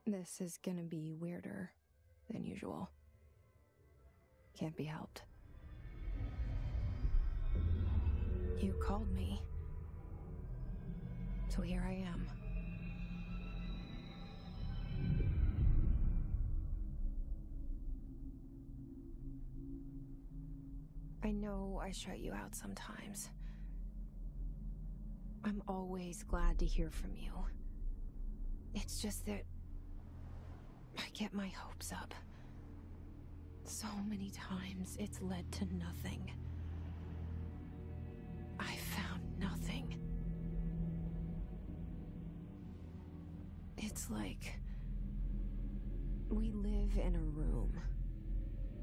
This is gonna be weirder than usual. Can't be helped. You called me. So here I am. I know I shut you out sometimes. I'm always glad to hear from you. It's just that I get my hopes up. So many times it's led to nothing. I found nothing. It's like we live in a room,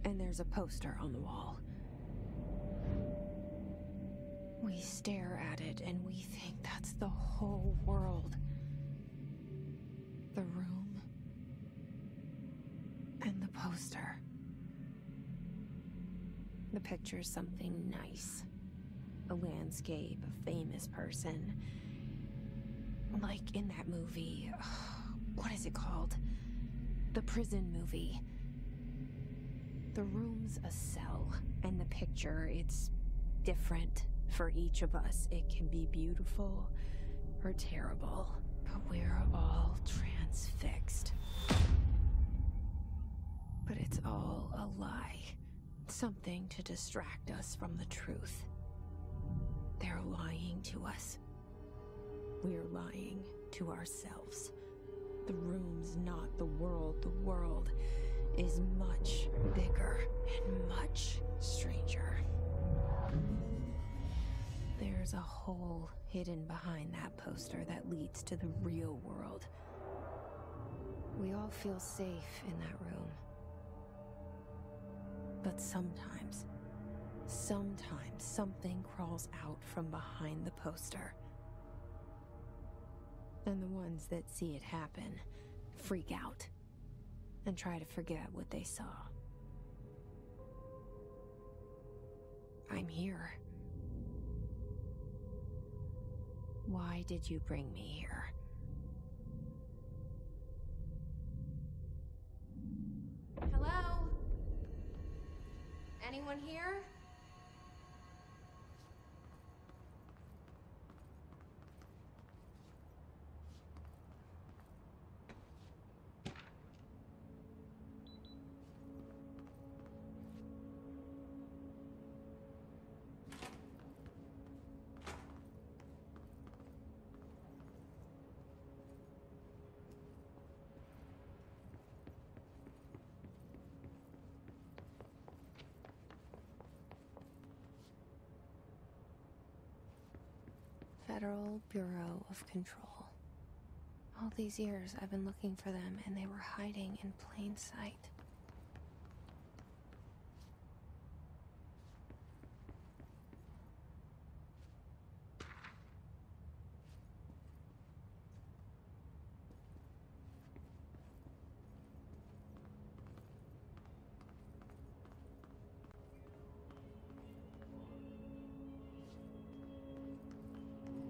and there's a poster on the wall. We stare at it and we think that's the whole world. The room and the poster. The picture's something nice. A landscape, a famous person. Like in that movie, what is it called? The prison movie. The room's a cell, and the picture, it's different for each of us. It can be beautiful or terrible, but we're all transfixed. But it's all a lie. Something to distract us from the truth. They're lying to us. We're lying to ourselves. The room's not the world. The world is much bigger and much stranger. There's a hole hidden behind that poster that leads to the real world. We all feel safe in that room. But sometimes something crawls out from behind the poster. And the ones that see it happen freak out and try to forget what they saw. I'm here. Why did you bring me here? Hello? Anyone here? Federal Bureau of Control. All these years I've been looking for them, and they were hiding in plain sight.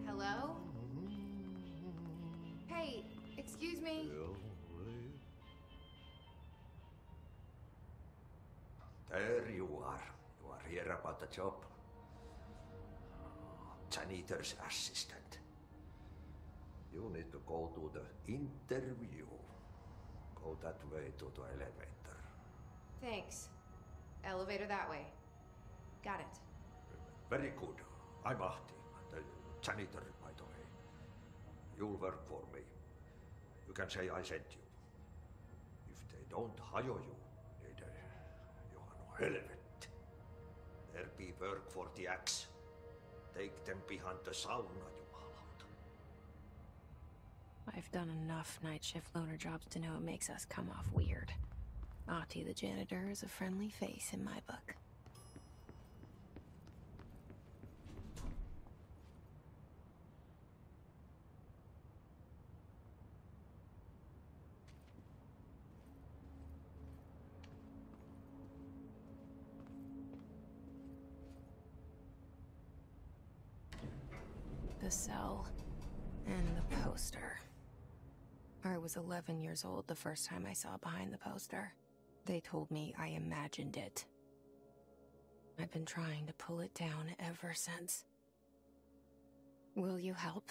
Hello? Hey, excuse me. There you are. You are here about the job. Janitor's assistant. You need to go to the interview. Go that way to the elevator. Thanks. Elevator that way. Got it. Very good. I'm Ahti, the janitor, by the way. You'll work for me. You can say I sent you. If they don't hire you, you are no helvet. There be work for the axe. Take them behind the sauna, jumalauta. I've done enough night shift loner jobs to know it makes us come off weird. Ahti the janitor is a friendly face in my book. The cell and the poster. I was 11 years old the first time I saw behind the poster. They told me I imagined it. I've been trying to pull it down ever since. Will you help?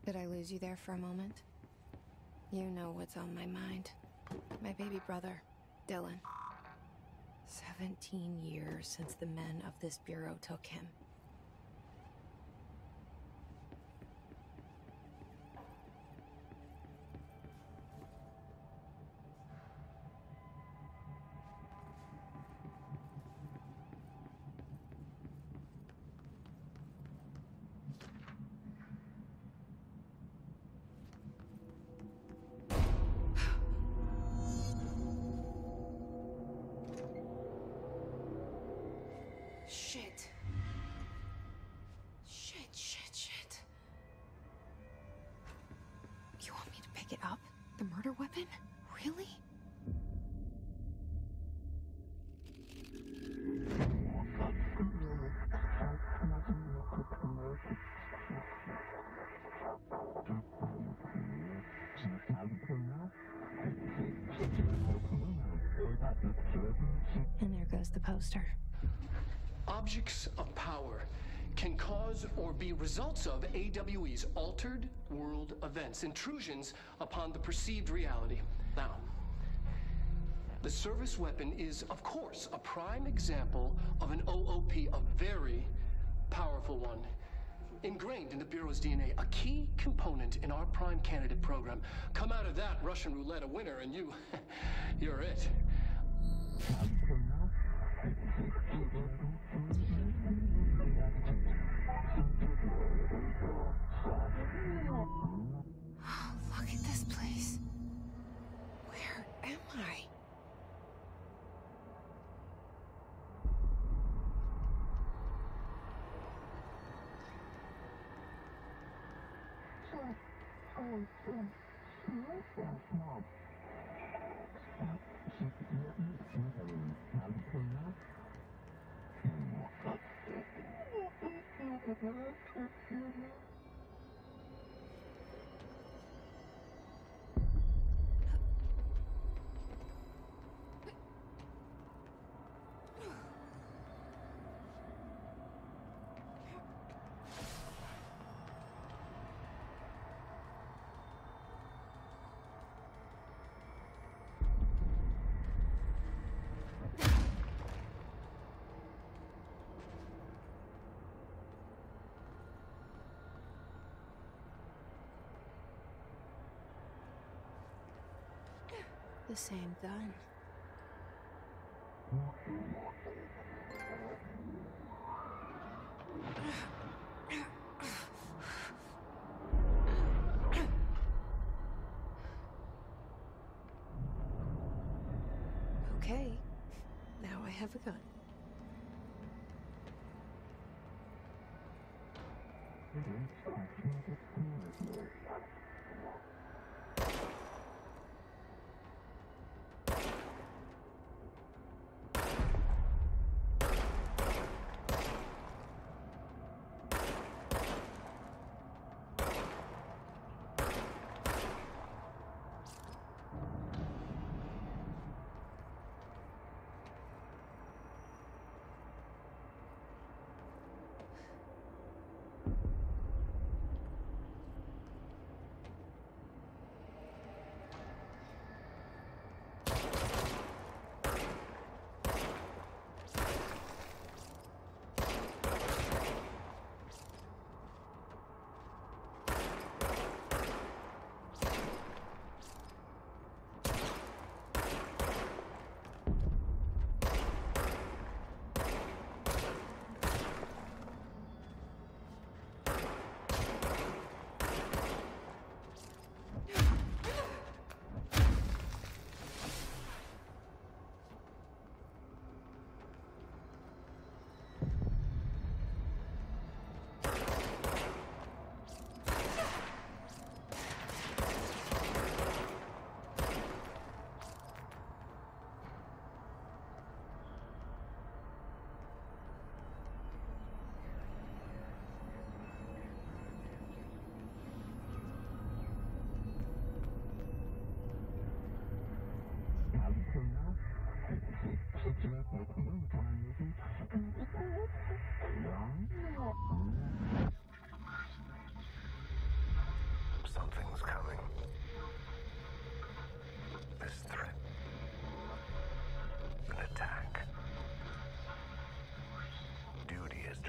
Did I lose you there for a moment? You know what's on my mind. My baby brother, Dylan. 17 years since the men of this bureau took him. Shit. Shit. You want me to pick it up? The murder weapon? Really? And there goes the poster. Objects of power can cause or be results of AWE's altered world events, intrusions upon the perceived reality. Now, the service weapon is, of course, a prime example of an OOP, a very powerful one. Ingrained in the Bureau's DNA, a key component in our prime candidate program. Come out of that Russian roulette a winner and you're it. Look at this place. Where am I? The same gun. Okay, now I have a gun.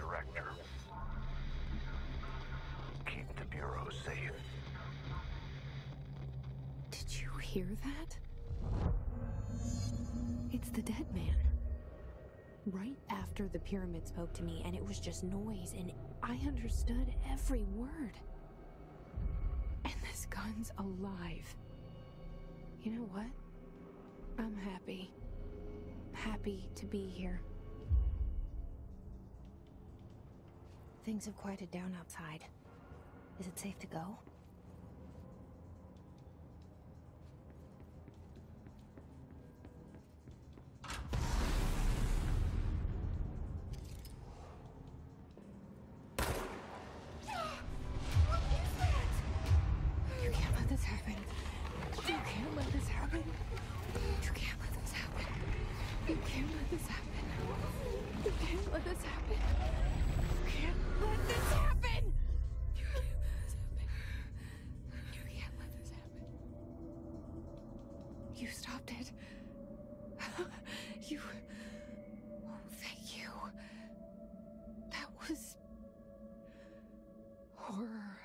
director. Keep the Bureau safe. Did you hear that? It's the dead man. Right after the pyramid spoke to me, and it was just noise, and I understood every word. And this gun's alive. You know what? I'm happy. Happy to be here. Things have quieted down outside. Is it safe to go? You can't let this happen. You can't let this happen. You can't let this happen. You can't let this happen. You can't let this happen. You can't let this happen. You can't let this happen. You can't let this happen. You stopped it. You... Oh, thank you. That was... horror.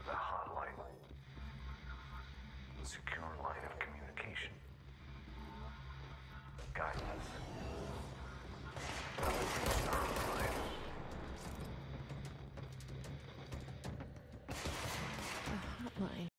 The hotline. Secure line of communication. Guidance. Starline. The hotline.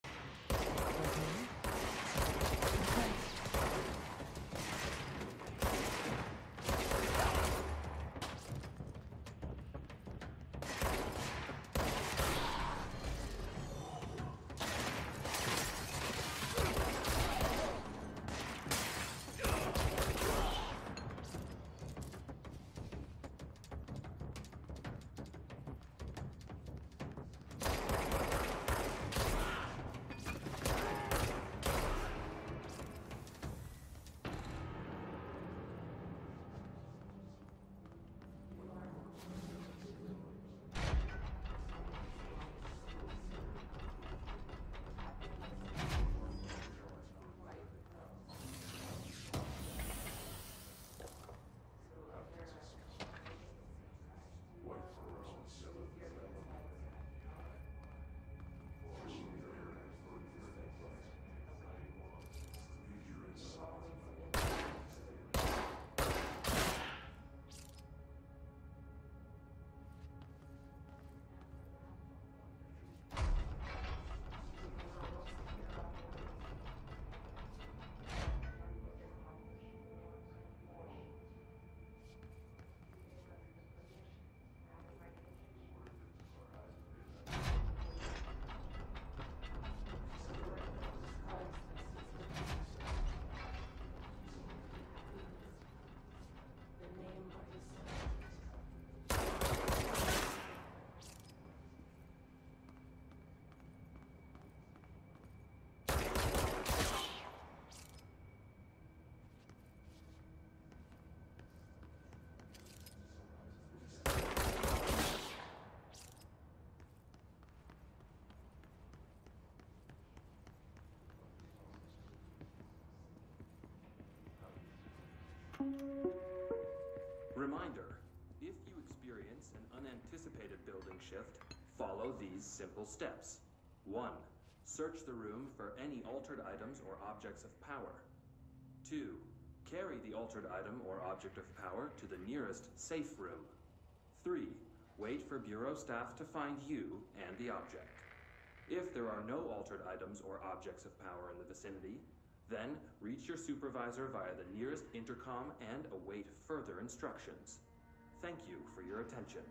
Reminder, if you experience an unanticipated building shift, follow these simple steps. 1. Search the room for any altered items or objects of power. 2. Carry the altered item or object of power to the nearest safe room. 3. Wait for Bureau staff to find you and the object. If there are no altered items or objects of power in the vicinity, then reach your supervisor via the nearest intercom and await further instructions. Thank you for your attention.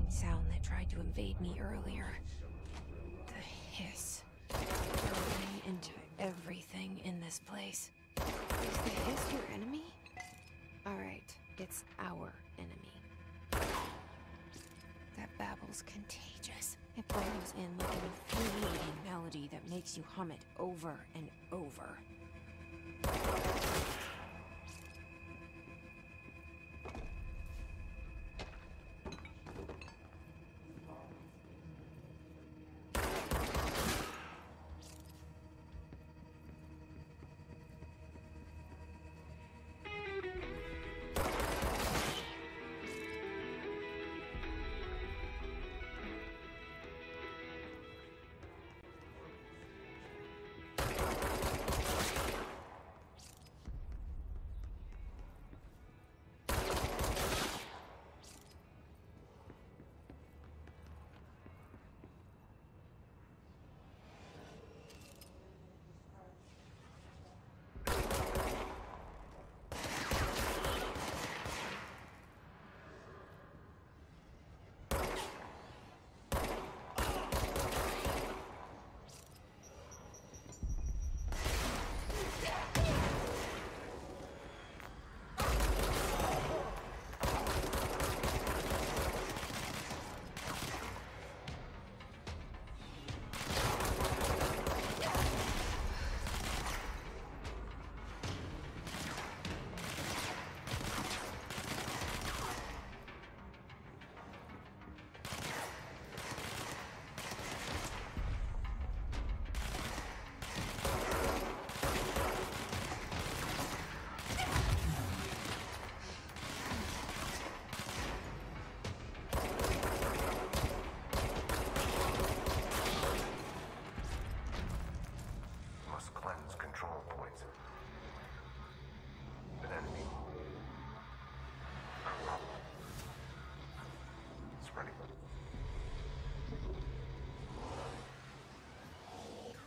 Sound that tried to invade me earlier. The hiss. Burrowing into everything in this place. Is the hiss your enemy? Alright, it's our enemy. That babble's contagious. It burrows in like an infuriating melody that makes you hum it over and over.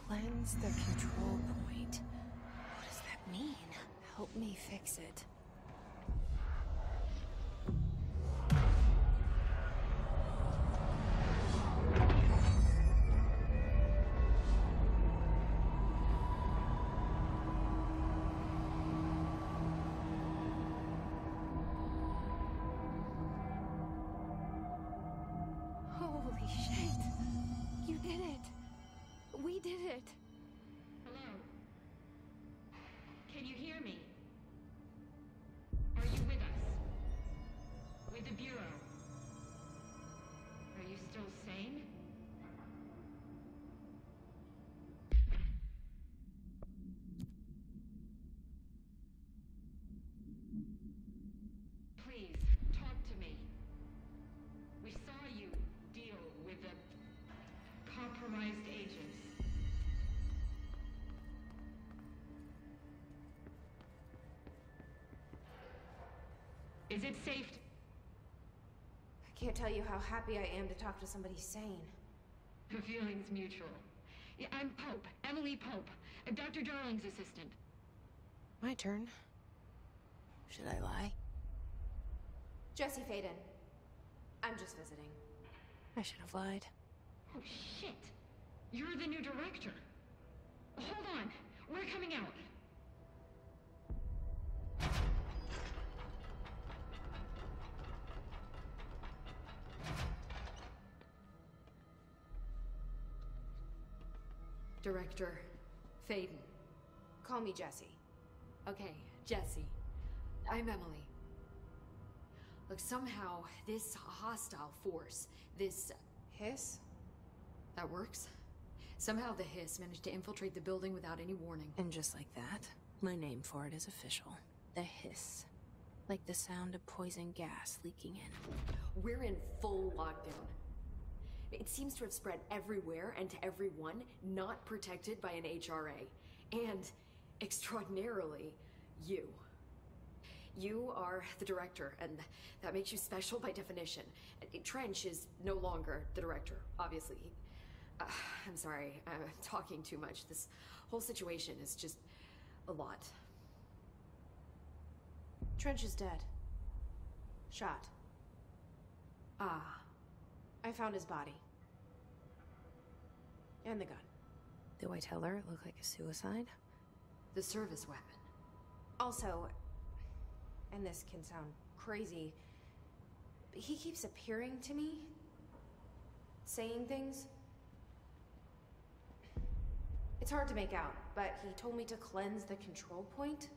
Cleanse the control point. What does that mean? Help me fix it. Holy shit! You did it! We did it! Hello? Can you hear me? Is it safe? I can't tell you how happy I am to talk to somebody sane. The feeling's mutual. Yeah, I'm Pope. Emily Pope. Dr. Darling's assistant. My turn. Should I lie? Jesse Faden. I'm just visiting. I should have lied. Oh, shit. You're the new director. Hold on. We're coming out. Director Faden. Call me Jesse. Okay, Jesse. I'm Emily. Look, somehow this hostile force, this... Hiss? That works. Somehow the Hiss managed to infiltrate the building without any warning. And just like that, my name for it is official. The Hiss. Like the sound of poison gas leaking in. We're in full lockdown. It seems to have spread everywhere and to everyone not protected by an HRA. And, extraordinarily, you. You are the director, and that makes you special by definition. Trench is no longer the director, obviously. I'm sorry, I'm talking too much. This whole situation is just a lot. Trench is dead. Shot. Ah. I found his body. And the gun. Do I tell her it looked like a suicide? The service weapon. Also, and this can sound crazy, but he keeps appearing to me, saying things. It's hard to make out, but he told me to cleanse the control point,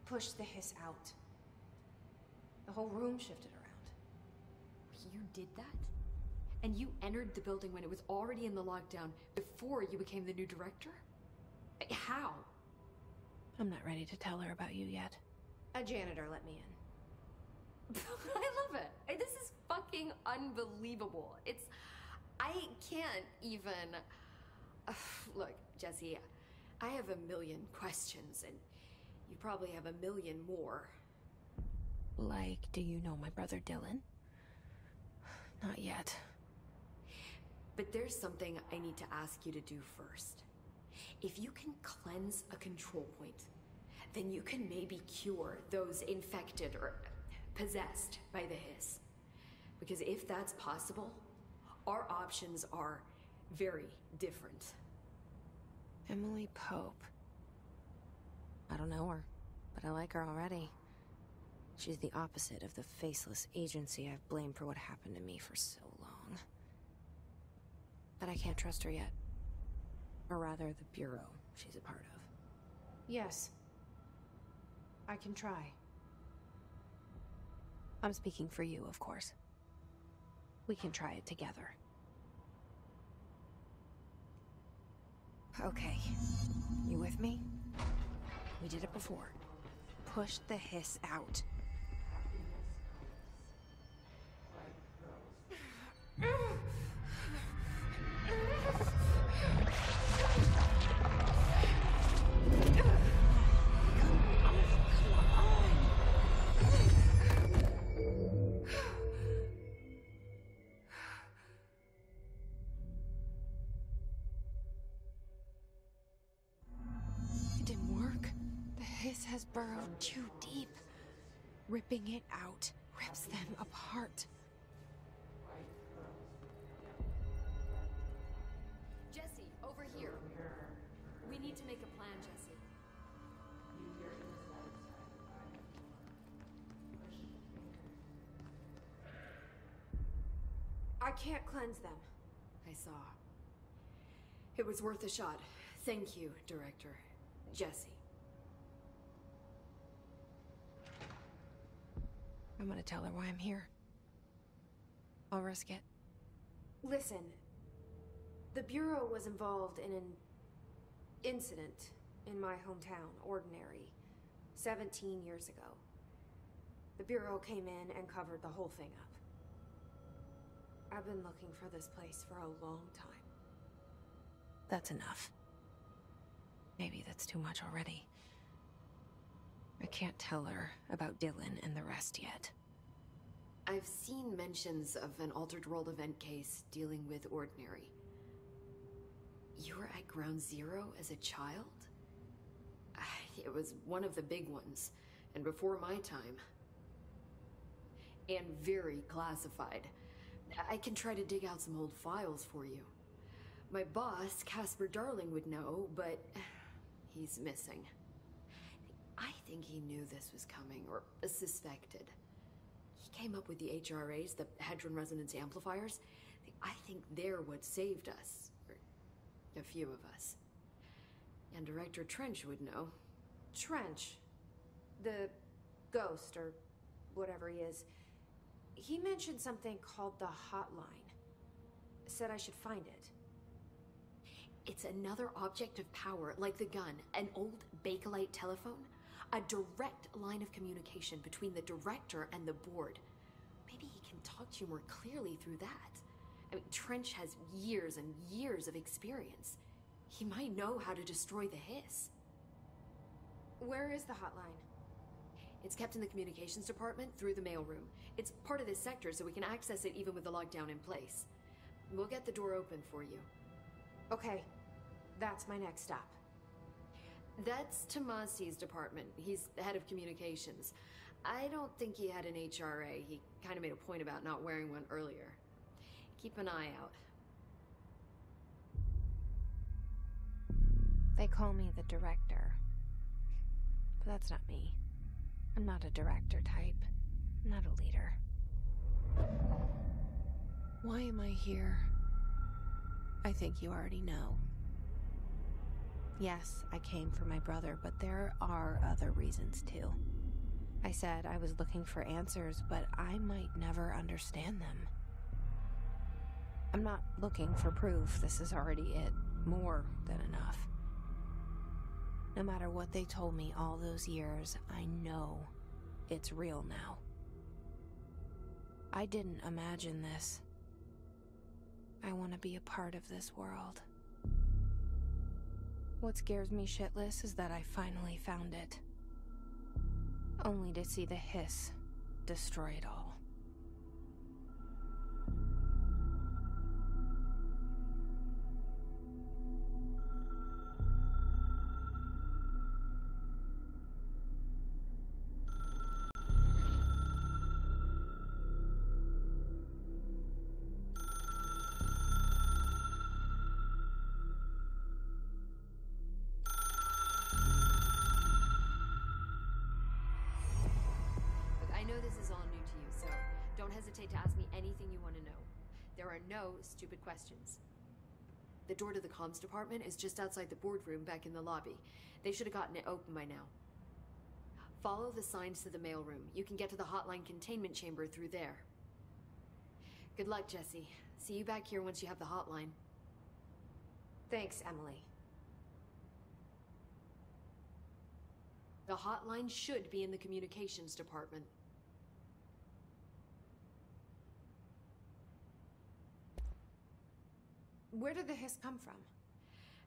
push the Hiss out. The whole room shifted around. You did that? And you entered the building when it was already in the lockdown before you became the new director? How? I'm not ready to tell her about you yet. A janitor let me in. I love it. This is fucking unbelievable. I can't even... Look, Jesse, I have a million questions, and you probably have a million more. Like, do you know my brother Dylan? Not yet. But there's something I need to ask you to do first. If you can cleanse a control point, then you can maybe cure those infected or possessed by the Hiss. Because if that's possible, our options are very different. Emily Pope. I don't know her, but I like her already. She's the opposite of the faceless agency I've blamed for what happened to me for so long. But I can't trust her yet. Or rather, the Bureau she's a part of. Yes. I can try. I'm speaking for you, of course. We can try it together. Okay. You with me? We did it before. Push the Hiss out. It didn't work. The Hiss has burrowed too deep. Ripping it out rips them apart. Jesse, over here. We need to make a plan, Jesse. I can't cleanse them. I saw. It was worth a shot. Thank you, Director. Jesse. I'm gonna tell her why I'm here. I'll risk it. Listen. The Bureau was involved in an incident in my hometown, Ordinary, 17 years ago. The Bureau came in and covered the whole thing up. I've been looking for this place for a long time. That's enough. Maybe that's too much already. I can't tell her about Dylan and the rest yet. I've seen mentions of an Altered World event case dealing with Ordinary. You were at Ground Zero as a child? It was one of the big ones, and before my time. And very classified. I can try to dig out some old files for you. My boss, Casper Darling, would know, but he's missing. I think he knew this was coming, or suspected. He came up with the HRAs, the Hadron Resonance Amplifiers. I think they're what saved us. Or a few of us. And Director Trench would know. Trench. The ghost, or whatever he is. He mentioned something called the Hotline. Said I should find it. It's another object of power, like the gun, an old Bakelite telephone. A direct line of communication between the director and the board. Maybe he can talk to you more clearly through that. I mean, Trench has years and years of experience. He might know how to destroy the Hiss. Where is the hotline? It's kept in the communications department through the mailroom. It's part of this sector, so we can access it even with the lockdown in place. We'll get the door open for you. Okay, that's my next stop. That's Tomasi's department. He's the head of communications. I don't think he had an HRA. He kind of made a point about not wearing one earlier. Keep an eye out. They call me the director. But that's not me. I'm not a director type. I'm not a leader. Why am I here? I think you already know. Yes, I came for my brother, but there are other reasons too. I said I was looking for answers, but I might never understand them. I'm not looking for proof. This is already it. More than enough. No matter what they told me all those years, I know it's real now. I didn't imagine this. I want to be a part of this world. What scares me shitless is that I finally found it. Only to see the Hiss destroy it all. To ask me anything you want to know. There are no stupid questions. The door to the comms department is just outside the boardroom back in the lobby. They should have gotten it open by now. Follow the signs to the mailroom. You can get to the hotline containment chamber through there. Good luck, Jesse. See you back here once you have the hotline. Thanks, Emily. The hotline should be in the communications department. Where did the Hiss come from?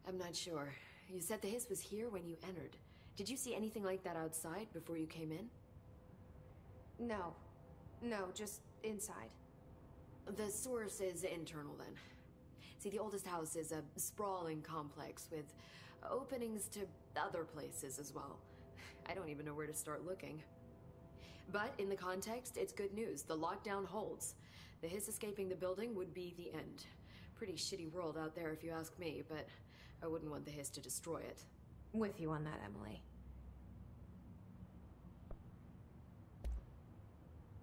I'm not sure. You said the Hiss was here when you entered. Did you see anything like that outside before you came in? No. No, just inside. The source is internal then. See, the oldest house is a sprawling complex with openings to other places as well. I don't even know where to start looking. But in the context, it's good news. The lockdown holds. The Hiss escaping the building would be the end. Pretty shitty world out there if you ask me, but I wouldn't want the Hiss to destroy it. With you on that, Emily.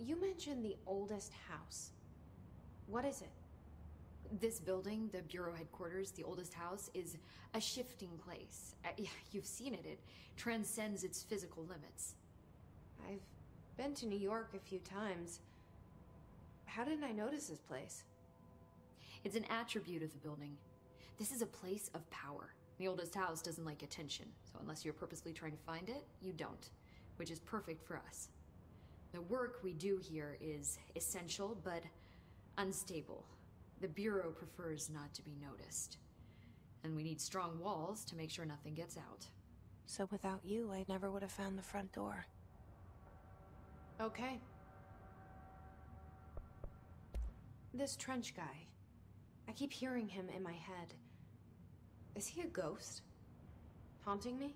You mentioned the oldest house. What is it? This building, the Bureau headquarters, the oldest house, is a shifting place. You've seen it. It transcends its physical limits. I've been to New York a few times. How didn't I notice this place? It's an attribute of the building. This is a place of power. The oldest house doesn't like attention, so unless you're purposely trying to find it, you don't, which is perfect for us. The work we do here is essential, but unstable. The Bureau prefers not to be noticed. And we need strong walls to make sure nothing gets out. So without you, I never would have found the front door. Okay. This Trench guy. I keep hearing him in my head. Is he a ghost? Haunting me?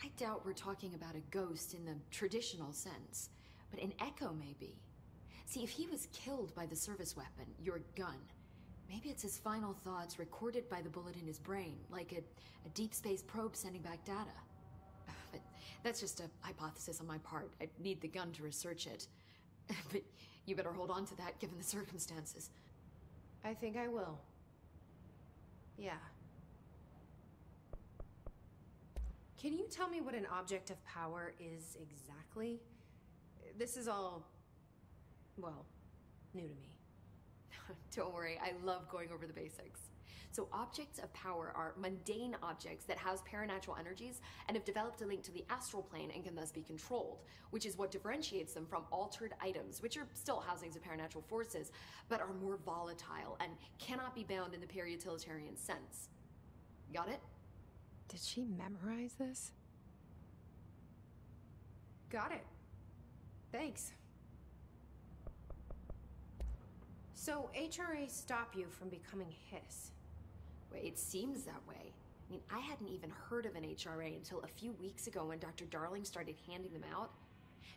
I doubt we're talking about a ghost in the traditional sense, but an echo maybe. See, if he was killed by the service weapon, your gun, maybe it's his final thoughts recorded by the bullet in his brain, like a deep space probe sending back data. But that's just a hypothesis on my part. I'd need the gun to research it. But you better hold on to that given the circumstances. I think I will. Yeah. Can you tell me what an object of power is exactly? This is all, well, new to me. Don't worry, I love going over the basics. So objects of power are mundane objects that house paranatural energies and have developed a link to the astral plane and can thus be controlled, which is what differentiates them from altered items, which are still housings of paranatural forces, but are more volatile and cannot be bound in the peri-utilitarian sense. Got it? Did she memorize this? Got it. Thanks. So HRA stop you from becoming Hiss? Well, it seems that way. I mean, I hadn't even heard of an HRA until a few weeks ago when Dr. Darling started handing them out.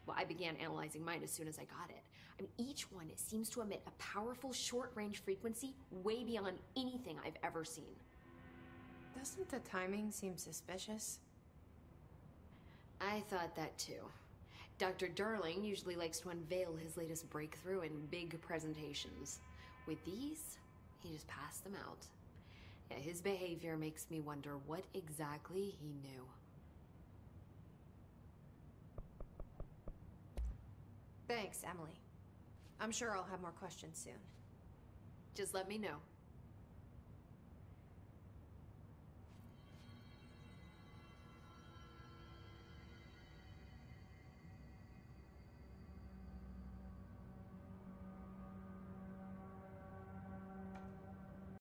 Well, I began analyzing mine as soon as I got it. I mean, each one seems to emit a powerful short-range frequency way beyond anything I've ever seen. Doesn't the timing seem suspicious? I thought that too. Dr. Darling usually likes to unveil his latest breakthrough in big presentations. With these, he just passed them out. Yeah, his behavior makes me wonder what exactly he knew. Thanks, Emily. I'm sure I'll have more questions soon. Just let me know.